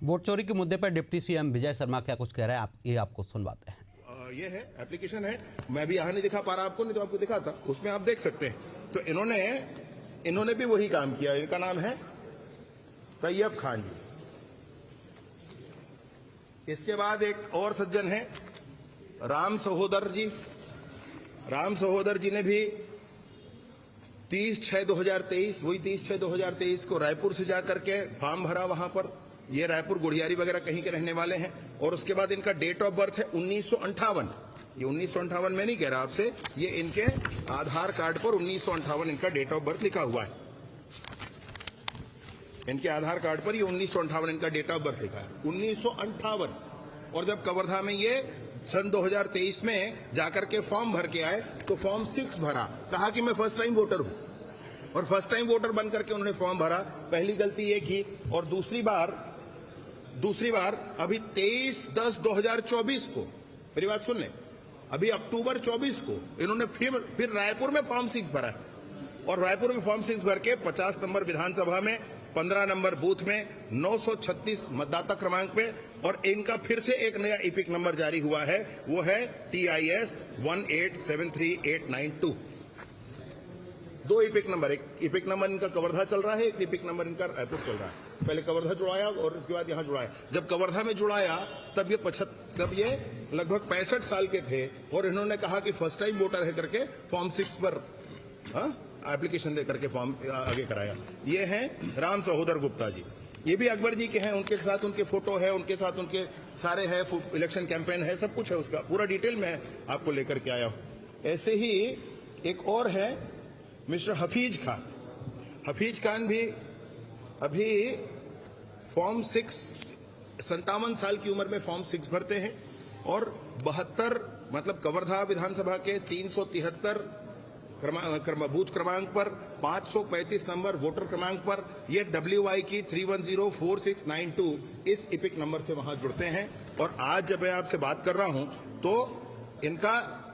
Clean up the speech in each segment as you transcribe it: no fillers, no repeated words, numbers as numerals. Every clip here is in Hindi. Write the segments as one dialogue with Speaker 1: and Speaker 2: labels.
Speaker 1: वोट चोरी के मुद्दे पर डिप्टी सीएम विजय शर्मा क्या कुछ कह रहे हैं, ये आपको सुनवाते हैं।
Speaker 2: ये है एप्लीकेशन है, मैं भी यहाँ नहीं दिखा पा रहा आपको, नहीं तो आपको दिखाता, उसमें आप देख सकते हैं। तो इन्होंने भी वही काम किया। इनका नाम है तैयब खान जी। इसके बाद एक और सज्जन है राम सहोदर जी। राम सहोदर जी ने भी 30/6/2023 वही 30/6/2023 को रायपुर से जाकर के फॉर्म भरा वहां पर। ये रायपुर गुड़ियारी वगैरह कहीं के रहने वाले हैं। और उसके बाद इनका डेट ऑफ बर्थ है 1958। ये 1958 में नहीं कह रहा आपसे, ये इनके आधार कार्ड पर 1958 इनका डेट ऑफ बर्थ लिखा हुआ है। इनके आधार कार्ड पर ये 1958 इनका डेट ऑफ बर्थ लिखा है, 1958। और जब कवर्धा में ये सन 2023 में जाकर के फॉर्म भर के आए तो फॉर्म 6 भरा, कहा कि मैं फर्स्ट टाइम वोटर हूं, और फर्स्ट टाइम वोटर बन करके उन्होंने फॉर्म भरा। पहली गलती ये की। और दूसरी बार अभी 23/10/2024 को, मेरी बात सुन लें, अभी अक्टूबर 24 को इन्होंने फिर रायपुर में फॉर्म 6 भरा है। और रायपुर में फॉर्म 6 भर के 50 नंबर विधानसभा में, 15 नंबर बूथ में, 936 मतदाता क्रमांक पे, और इनका फिर से एक नया इपिक नंबर जारी हुआ है, वो है TIS 1873892। 2 इपिक नंबर, एक इपिक नंबर इनका कवर्धा चल रहा है, एक इपिक नंबर इनका रायपुर चल रहा है। पहले कवर्धा जुड़ाया और उसके बाद यहां जुड़ाया। जब कवर्धा में जुड़ाया तब ये लगभग 65 साल के थे, और इन्होंने कहा कि फर्स्ट टाइम वोटर है करके फॉर्म 6 पर एप्लीकेशन दे करके फॉर्म आगे कराया। ये हैं राम सहोदर गुप्ता जी। ये भी अकबर जी के हैं, उनके साथ उनके फोटो है, उनके साथ उनके सारे है, इलेक्शन कैंपेन है, सब कुछ है, उसका पूरा डिटेल में आपको लेकर के आया हूं। ऐसे ही एक और है मिस्टर हफीज खान। हफीज खान भी अभी फॉर्म 6, 57 साल की उम्र में फॉर्म 6 भरते हैं, और 72 मतलब कवर्धा विधानसभा के 373 बूथ क्रमांक पर, 535 नंबर वोटर क्रमांक पर, ये WI की 3104692 इस इपिक नंबर से वहां जुड़ते हैं। और आज जब मैं आपसे बात कर रहा हूं तो इनका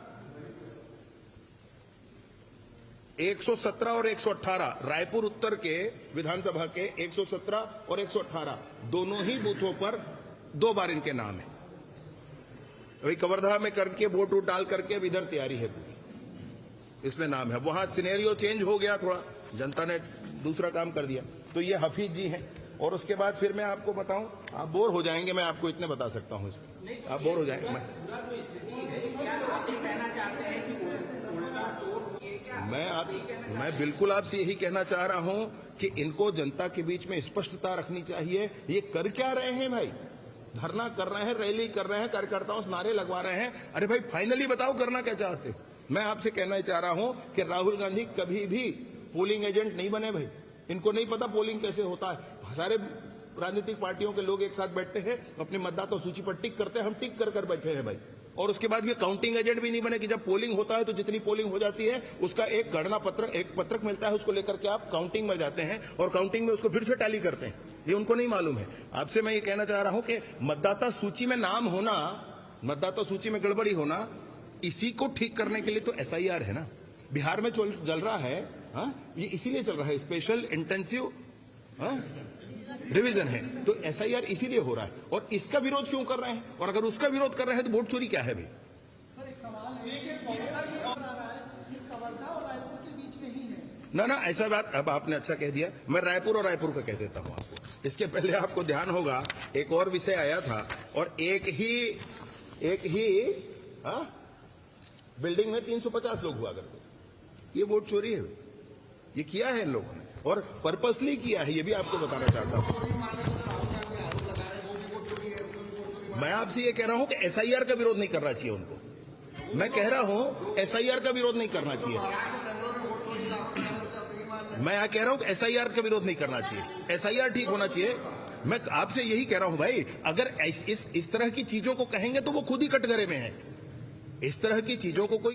Speaker 2: 117 और 118 रायपुर उत्तर के विधानसभा के 117 और 118 दोनों ही बूथों पर 2 बार इनके नाम है। वही कवर्धा में करके वोट डाल करके अब इधर तैयारी है पूरी, इसमें नाम है। वहां सिनेरियो चेंज हो गया, थोड़ा जनता ने दूसरा काम कर दिया। तो ये हफीज जी हैं। और उसके बाद फिर मैं आपको बताऊं, आप बोर हो जाएंगे, मैं आपको इतने बता सकता हूं इसमें, आप बोर हो जाएंगे। मैं बिल्कुल आपसे यही कहना चाह रहा हूं कि इनको जनता के बीच में स्पष्टता रखनी चाहिए। ये कर क्या रहे हैं भाई? धरना कर रहे हैं, रैली कर रहे हैं, कार्यकर्ताओं से नारे लगवा रहे हैं। अरे भाई फाइनली बताओ करना क्या चाहते हो? मैं आपसे कहना चाह रहा हूं कि राहुल गांधी कभी भी पोलिंग एजेंट नहीं बने भाई। इनको नहीं पता पोलिंग कैसे होता है। सारे राजनीतिक पार्टियों के लोग एक साथ बैठते हैं, अपनी मतदाता सूची पर टिक करते हैं, हम टिक कर बैठे हैं भाई। और उसके बाद ये काउंटिंग एजेंट भी नहीं बने कि जब पोलिंग होता है तो जितनी पोलिंग हो जाती है उसका एक गणना पत्र, एक पत्रक मिलता है, उसको लेकर के आप काउंटिंग में जाते हैं और काउंटिंग में उसको फिर से टैली करते हैं। ये उनको नहीं मालूम है। आपसे मैं ये कहना चाह रहा हूं कि मतदाता सूची में नाम होना, मतदाता सूची में गड़बड़ी होना, इसी को ठीक करने के लिए तो SIR है ना। बिहार में चल रहा है, ये इसीलिए चल रहा है, स्पेशल इंटेंसिव रिवीजन है, तो SIR इसीलिए हो रहा है। और इसका विरोध क्यों कर रहे हैं? और अगर उसका विरोध कर रहे हैं तो वोट चोरी क्या है भाई?
Speaker 3: सर एक सवाल है कि कवर्धा और रायपुर के बीच में ही है
Speaker 2: ना, ऐसा बात अब आपने अच्छा कह दिया। मैं रायपुर और रायपुर का कह देता हूं आपको। इसके पहले आपको ध्यान होगा एक और विषय आया था, और एक ही बिल्डिंग में 350 लोग हुआ करते। ये वोट चोरी है, ये किया है इन लोगों ने, और पर्पसली किया है, ये भी आपको बताना चाहता हूं। मैं आपसे ये कह रहा हूं कि SIR का विरोध नहीं करना चाहिए उनको। मैं कह रहा हूं SIR का विरोध नहीं करना चाहिए। मैं कह रहा हूं कि SIR का विरोध नहीं करना चाहिए, SIR ठीक होना चाहिए। मैं आपसे यही कह रहा हूं भाई, अगर इस तरह की चीजों को कहेंगे तो वो खुद ही कटघरे में है। इस तरह की चीजों को कोई